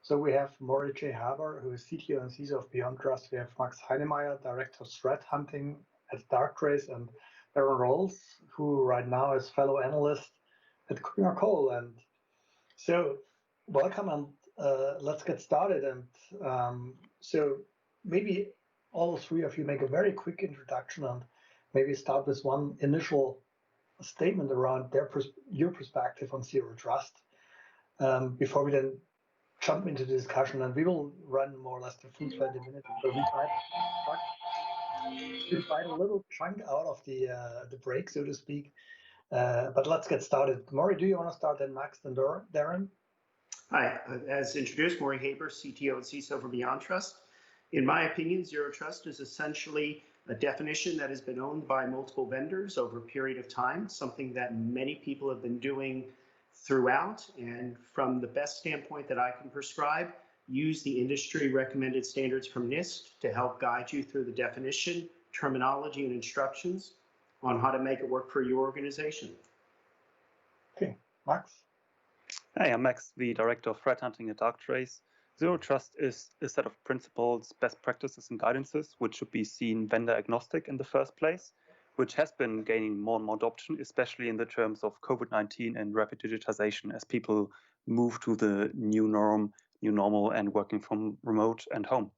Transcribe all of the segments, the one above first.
So we have Morey Haber, who is CTO and CISO of Beyond Trust. We have Max Heinemeyer, Director of Threat Hunting at Darktrace, and Darran, who right now is fellow analyst at KuppingerCole. And so welcome, and let's get started. And so maybe all three of you make a very quick introduction and maybe start with one initial statement around your perspective on zero trust before we then jump into the discussion. And we will run more or less the full 20 minutes. So we tried a little chunk out of the break, so to speak. But let's get started. Morey, do you want to start, then Max, then Darran? Hi, as introduced, Morey Haber, CTO and CISO for Beyond Trust. In my opinion, zero trust is essentially a definition that has been owned by multiple vendors over a period of time, something that many people have been doing throughout. And from the best standpoint that I can prescribe, use the industry recommended standards from NIST to help guide you through the definition, terminology, and instructions on how to make it work for your organization. Okay, Max? Hi, I'm Max, the Director of Threat Hunting at Darktrace. Zero Trust is a set of principles, best practices, and guidances which should be seen vendor agnostic in the first place, which has been gaining more and more adoption, especially in the terms of COVID-19 and rapid digitization as people move to the new normal, and working from remote and home.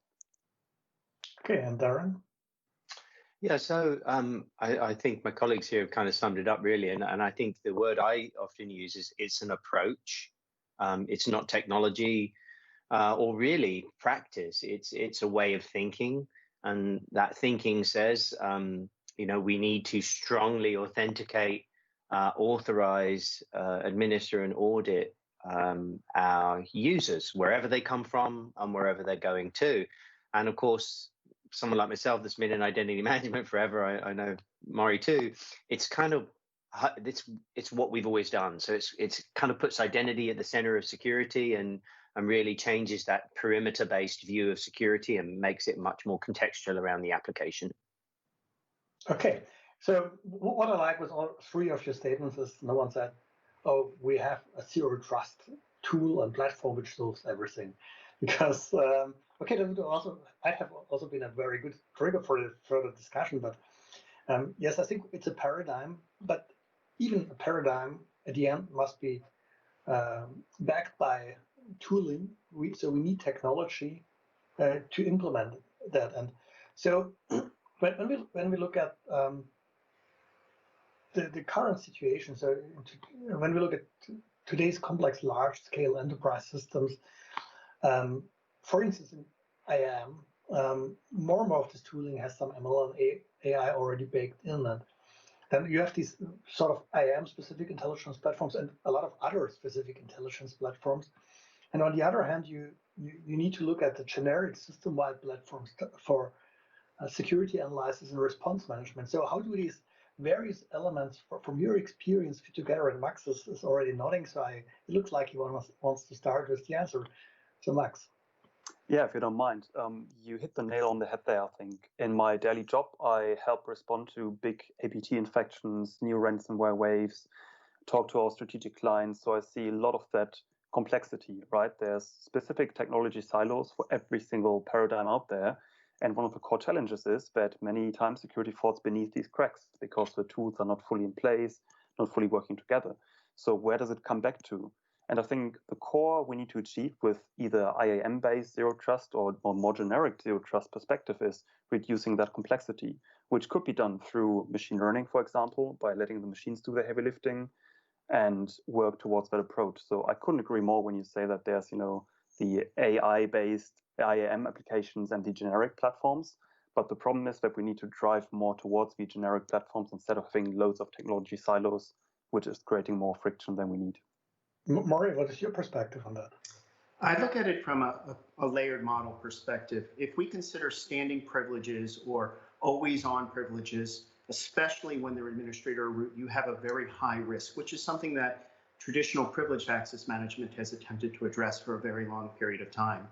Okay, and Darran? Yeah, so I think my colleagues here have kind of summed it up really, and I think the word I often use is it's an approach. It's not technology or really practice. It's a way of thinking, and that thinking says, we need to strongly authenticate, authorize, administer, and audit our users wherever they come from and wherever they're going to, and of course, someone like myself that's been in identity management forever, I know Morey too, it's kind of, it's what we've always done. So it's kind of puts identity at the center of security and really changes that perimeter-based view of security and makes it much more contextual around the application. Okay, so what I like with all three of your statements is no one said, oh, we have a zero trust tool and platform which solves everything. Because okay, I have also been a very good trigger for the further discussion. But yes, I think it's a paradigm. But even a paradigm at the end must be backed by tooling. So we need technology to implement that. And so when we look at the current situation, so when we look at today's complex, large-scale enterprise systems. For instance, in IAM, more and more of this tooling has some ML and AI already baked in, and then you have these sort of IAM-specific intelligence platforms and a lot of other specific intelligence platforms. And on the other hand, you need to look at the generic system-wide platforms for security analysis and response management. So how do these various elements from your experience fit together? And Max is already nodding, so it looks like he wants to start with the answer. So Max. Yeah, if you don't mind, you hit the nail on the head there, I think. In my daily job, I help respond to big APT infections, new ransomware waves, talk to our strategic clients. So I see a lot of that complexity, right? There's specific technology silos for every single paradigm out there. And one of the core challenges is that many times security falls beneath these cracks because the tools are not fully in place, not fully working together. So where does it come back to? And I think the core we need to achieve with either IAM-based zero trust or more generic zero trust perspective is reducing that complexity, which could be done through machine learning, for example, by letting the machines do the heavy lifting and work towards that approach. So I couldn't agree more when you say that there's, the AI-based IAM applications and the generic platforms. But the problem is that we need to drive more towards the generic platforms instead of having loads of technology silos, which is creating more friction than we need. Morey, what is your perspective on that? I look at it from a layered model perspective. If we consider standing privileges or always-on privileges, especially when they're administrator root, you have a very high risk, which is something that traditional privileged access management has attempted to address for a very long period of time.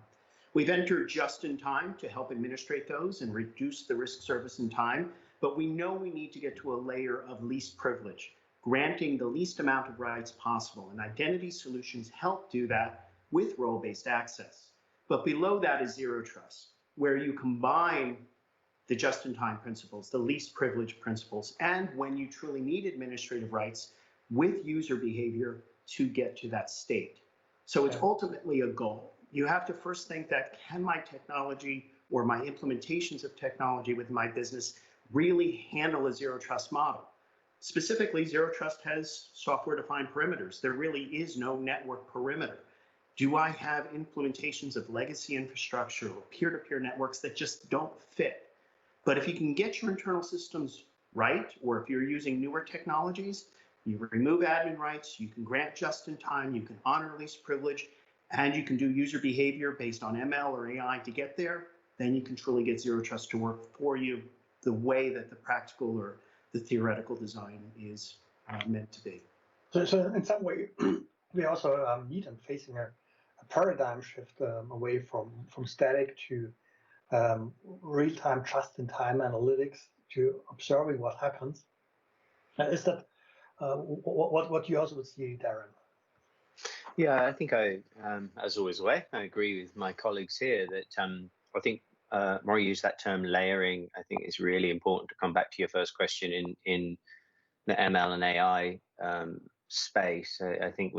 We've entered just in time to help administrate those and reduce the risk service in time, but we know we need to get to a layer of least privilege, granting the least amount of rights possible, and identity solutions help do that with role-based access. But below that is zero trust, where you combine the just-in-time principles, the least privileged principles, and when you truly need administrative rights with user behavior to get to that state. So it's ultimately a goal. You have to first think that, can my technology or my implementations of technology with my business really handle a zero trust model? Specifically, zero trust has software-defined perimeters. There really is no network perimeter. Do I have implementations of legacy infrastructure or peer-to-peer networks that just don't fit? But if you can get your internal systems right, or if you're using newer technologies, you remove admin rights, you can grant just-in-time, you can honor least privilege, and you can do user behavior based on ML or AI to get there, then you can truly get zero trust to work for you the way that the practical or the theoretical design is meant to be. So in some way, we also need and facing a paradigm shift away from static to real-time, just-in-time analytics to observing what happens. Is that what you also would see, Darran? Yeah, I think as always, I agree with my colleagues here that I think Morey used that term layering. I think it's really important to come back to your first question in the ML and AI space. I think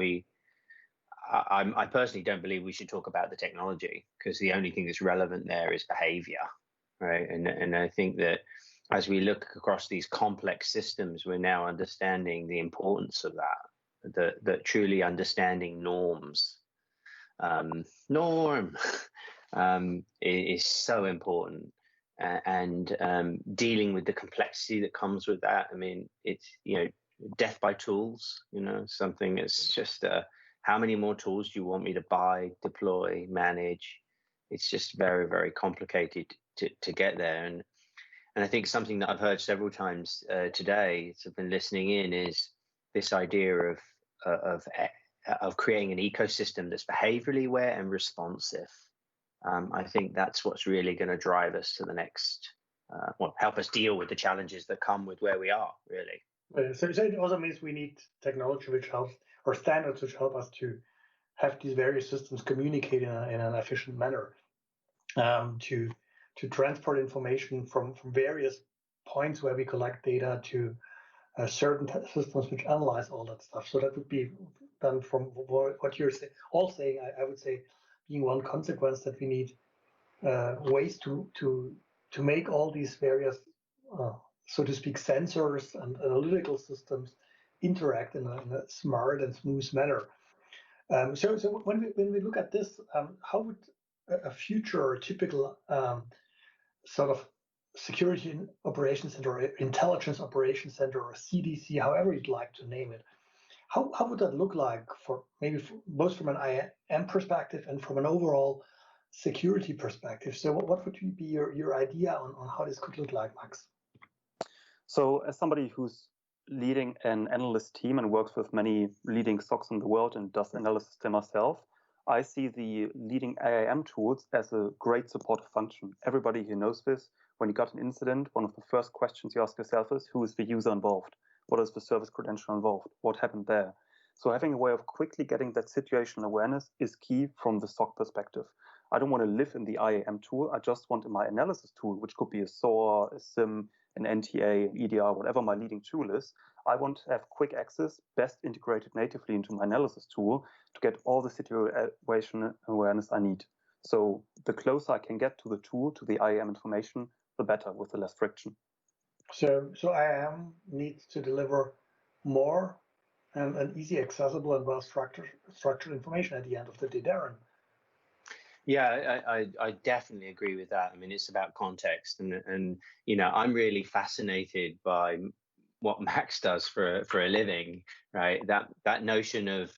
I personally don't believe we should talk about the technology, because the only thing that's relevant there is behavior, right? And I think that as we look across these complex systems, we're now understanding the importance of that truly understanding norms. Is so important, and dealing with the complexity that comes with that. I mean, it's, death by tools, something that's just how many more tools do you want me to buy, deploy, manage? It's just very, very complicated to get there. And I think something that I've heard several times today, as I've been listening in, is this idea of creating an ecosystem that's behaviorally aware and responsive. I think that's what's really going to drive us to the next, help us deal with the challenges that come with where we are, really. So it also means we need technology which helps, or standards which help us to have these various systems communicate in an efficient manner, to transport information from various points where we collect data to certain systems which analyze all that stuff. So that would be done from what you're all saying. I would say being one consequence that we need ways to make all these various, so to speak, sensors and analytical systems interact in a smart and smooth manner. So when we look at this, how would a future or typical sort of security operations center, or intelligence operations center, or CDC, however you'd like to name it, how would that look like both from an IAM perspective and from an overall security perspective? So what would be your idea on how this could look like, Max? So as somebody who's leading an analyst team and works with many leading stocks in the world and does analysis them myself, I see the leading IAM tools as a great supportive function. Everybody who knows this, when you got an incident, one of the first questions you ask yourself is, who is the user involved? What is the service credential involved? What happened there? So having a way of quickly getting that situational awareness is key from the SOC perspective. I don't want to live in the IAM tool. I just want in my analysis tool, which could be a SOAR, a SIM, an NTA, an EDR, whatever my leading tool is. I want to have quick access, best integrated natively into my analysis tool to get all the situation awareness I need. So the closer I can get to the tool, to the IAM information, the better, with the less friction. So IAM needs to deliver more and easy accessible and well structured information at the end of the day, Darran. Yeah, I definitely agree with that. I mean, it's about context, and I'm really fascinated by what Max does for a living, right? That notion of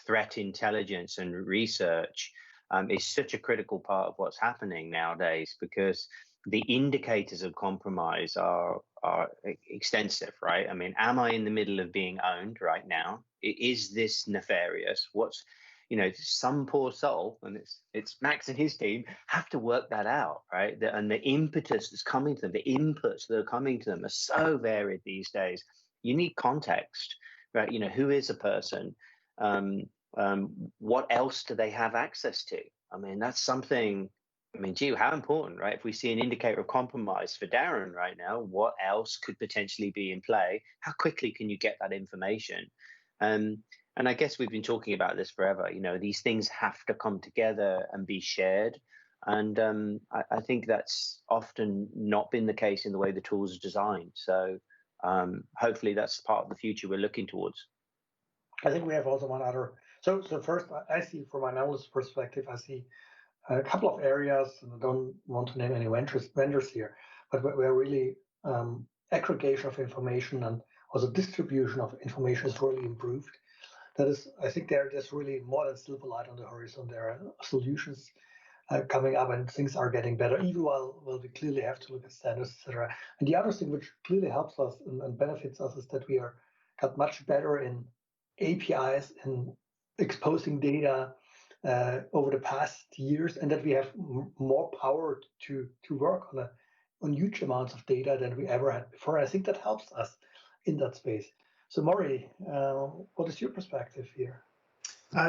threat intelligence and research is such a critical part of what's happening nowadays, because the indicators of compromise are extensive, right? I mean, am I in the middle of being owned right now? Is this nefarious? What's, some poor soul, and it's Max and his team, have to work that out, right? And the impetus that's coming to them, the inputs that are coming to them are so varied these days. You need context, right? Who is a person? What else do they have access to? I mean, that's something. I mean, gee, how important, right? If we see an indicator of compromise for Darran right now, what else could potentially be in play? How quickly can you get that information? And I guess we've been talking about this forever. These things have to come together and be shared. And I think that's often not been the case in the way the tools are designed. So hopefully that's part of the future we're looking towards. I think we have also one other. So first, I see from an analyst perspective, I see a couple of areas, and I don't want to name any vendors here, but where really aggregation of information and also distribution of information is really improved. That is, I think there's really more than silver light on the horizon. There are solutions coming up, and things are getting better. Even while we clearly have to look at standards, etc. And the other thing which clearly helps us and benefits us is that we got much better in APIs and exposing data over the past years, and that we have more power to work on huge amounts of data than we ever had before. I think that helps us in that space. So, Morey, what is your perspective here?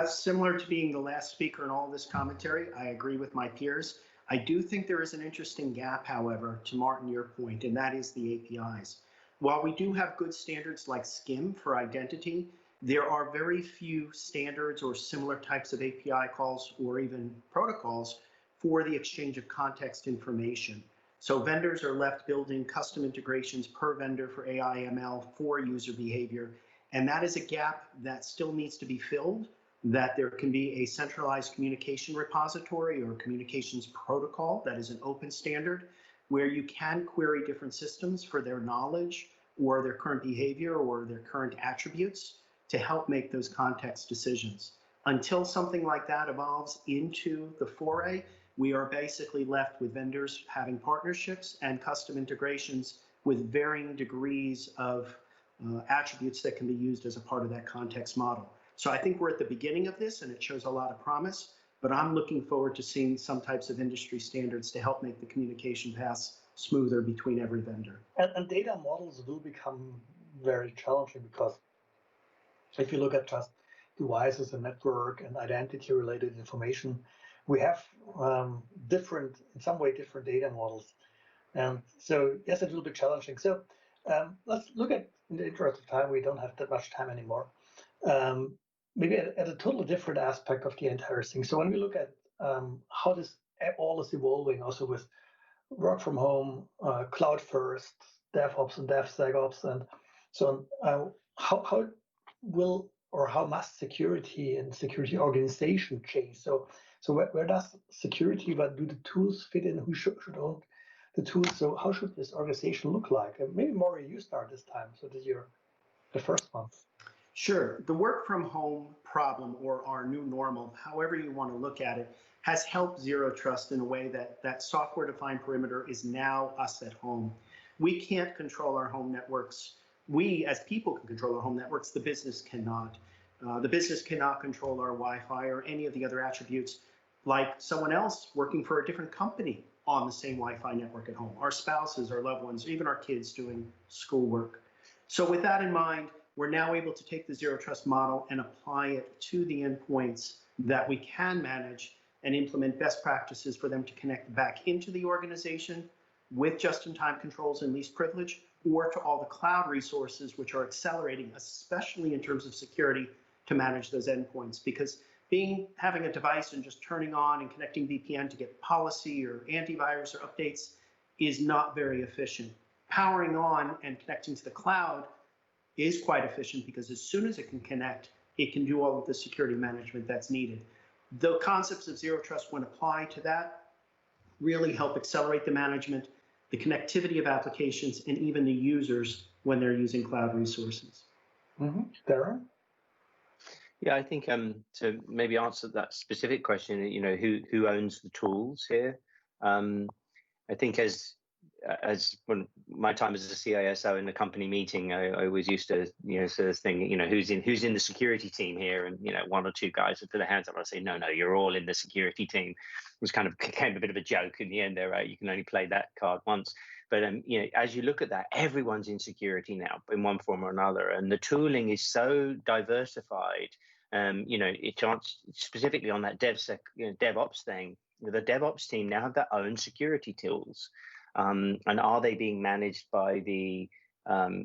Similar to being the last speaker in all this commentary, I agree with my peers. I do think there is an interesting gap, however, to Martin, your point, and that is the APIs. While we do have good standards like SCIM for identity, there are very few standards or similar types of API calls or even protocols for the exchange of context information. So vendors are left building custom integrations per vendor for AI, ML, for user behavior. And that is a gap that still needs to be filled, that there can be a centralized communication repository or communications protocol that is an open standard where you can query different systems for their knowledge or their current behavior or their current attributes to help make those context decisions. Until something like that evolves into the foray, we are basically left with vendors having partnerships and custom integrations with varying degrees of attributes that can be used as a part of that context model. So I think we're at the beginning of this, and it shows a lot of promise, but I'm looking forward to seeing some types of industry standards to help make the communication paths smoother between every vendor. And data models will become very challenging, because if you look at just devices and network and identity related information, we have in some way different data models. And so, yes, it will be challenging. So let's look at, in the interest of time, we don't have that much time anymore, maybe at a totally different aspect of the entire thing. So when we look at how this all is evolving, also with work from home, cloud first, DevOps and DevSecOps, and so on, how will or how must security and security organization change? So where does security, but do the tools fit in? Who should own the tools? So how should this organization look like? And maybe Morey, you start this time. So this is the first one. Sure. The work from home problem, or our new normal, however you want to look at it, has helped Zero Trust in a way that software-defined perimeter is now us at home. We can't control our home networks. We, as people, can control our home networks. The business cannot. The business cannot control our Wi-Fi or any of the other attributes like someone else working for a different company on the same Wi-Fi network at home. Our spouses, our loved ones, even our kids doing schoolwork. So with that in mind, we're now able to take the Zero Trust model and apply it to the endpoints that we can manage and implement best practices for them to connect back into the organization with just-in-time controls and least privilege, or to all the cloud resources which are accelerating, especially in terms of security, to manage those endpoints. Because having a device and just turning on and connecting VPN to get policy or antivirus or updates is not very efficient. Powering on and connecting to the cloud is quite efficient, because as soon as it can connect, it can do all of the security management that's needed. The concepts of Zero Trust, when applied to that, really help accelerate the management, the connectivity of applications, and even the users when they're using cloud resources. Darran? Yeah, I think to maybe answer that specific question, who owns the tools here? I think as when my time as a CISO in the company meeting, I always used to, sort of think, who's in the security team here, and one or two guys would put their hands up. I say, no, you're all in the security team. It was kind of became a bit of a joke in the end there, right? You can only play that card once. But as you look at that, everyone's in security now in one form or another, and the tooling is so diversified It's specifically on that DevOps thing. The DevOps team now have their own security tools, and are they being managed by the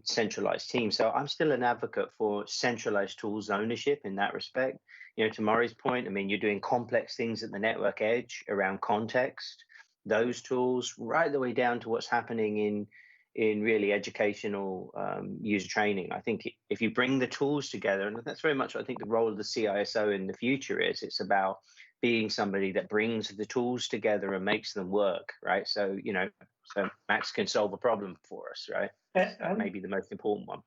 centralized team? So I'm still an advocate for centralized tools ownership in that respect. To Morey's point, I mean, you're doing complex things at the network edge around context, those tools, right the way down to what's happening in really educational user training. I think if you bring the tools together, and that's very much, I think, the role of the CISO in the future is, it's about being somebody that brings the tools together and makes them work, right? So, so Max can solve a problem for us, right? That may be the most important one.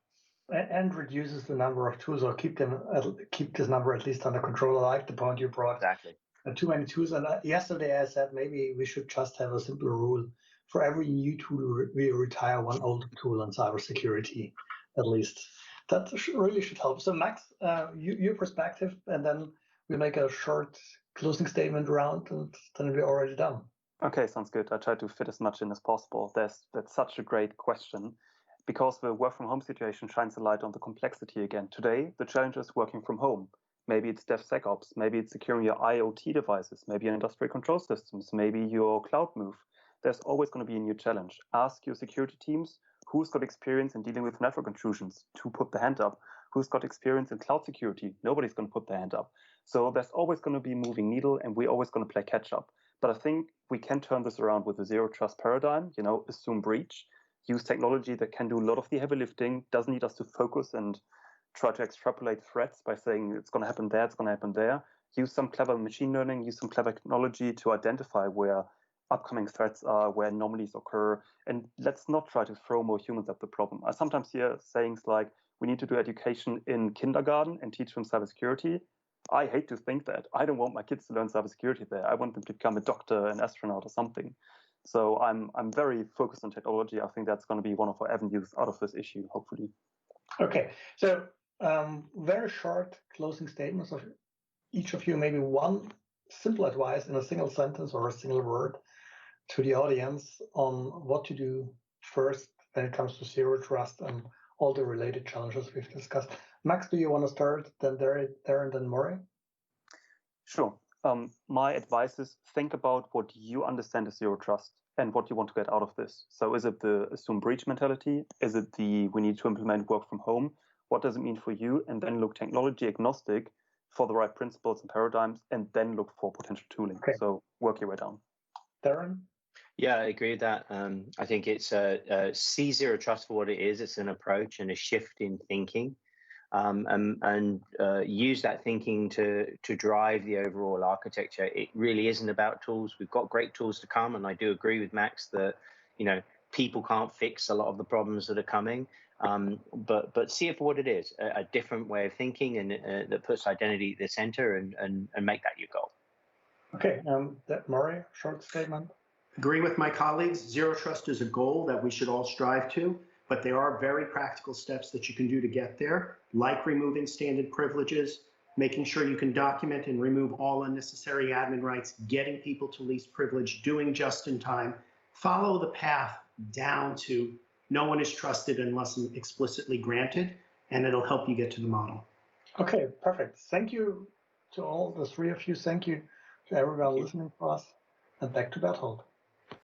And reduces the number of tools, or keep this number at least under control. I like the point you brought. Exactly. Too many tools. And yesterday I said maybe we should just have a simple rule. For every new tool, we retire one old tool in cybersecurity, at least. That really should help. So Max, your perspective, and then we make a short closing statement round, and then we're already done. Okay, sounds good. I try to fit as much in as possible. That's such a great question, because the work from home situation shines a light on the complexity again. Today, the challenge is working from home. Maybe it's DevSecOps, maybe it's securing your IoT devices, maybe your industrial control systems, maybe your cloud move. There's always going to be a new challenge. Ask your security teams who's got experience in dealing with network intrusions to put the hand up. Who's got experience in cloud security? Nobody's going to put their hand up. So there's always going to be a moving needle, and we're always going to play catch up. But I think we can turn this around with a zero trust paradigm, assume breach, use technology that can do a lot of the heavy lifting, doesn't need us to focus and try to extrapolate threats by saying it's going to happen there, it's going to happen there. Use some clever machine learning, use some clever technology to identify where upcoming threats are, where anomalies occur, and let's not try to throw more humans at the problem. I sometimes hear sayings like, we need to do education in kindergarten and teach them cybersecurity. I hate to think that. I don't want my kids to learn cybersecurity there. I want them to become a doctor, an astronaut, or something. So I'm very focused on technology. I think that's going to be one of our avenues out of this issue, hopefully. Okay, so very short closing statements of each of you, maybe one simple advice in a single sentence or a single word to the audience on what to do first when it comes to zero trust and all the related challenges we've discussed. Max, do you want to start? Then Darran, then Morey? Sure. My advice is think about what you understand as zero trust and what you want to get out of this. So is it the assume breach mentality? Is it the we need to implement work from home? What does it mean for you? And then look technology agnostic for the right principles and paradigms, and then look for potential tooling. Okay. So work your way down. Darran? Yeah, I agree with that. I think it's see zero trust for what it is. It's an approach and a shift in thinking, and use that thinking to drive the overall architecture. It really isn't about tools. We've got great tools to come, and I do agree with Max that people can't fix a lot of the problems that are coming. But see it for what it is, a different way of thinking, and that puts identity at the center, and make that your goal. Okay, Morey, short statement. Agree with my colleagues. Zero trust is a goal that we should all strive to, but there are very practical steps that you can do to get there, like removing standard privileges, making sure you can document and remove all unnecessary admin rights, getting people to least privilege, doing just in time. Follow the path down to no one is trusted unless explicitly granted, and it'll help you get to the model. Okay, perfect. Thank you to all the three of you. Thank you to everyone listening to us. And back to Berthold.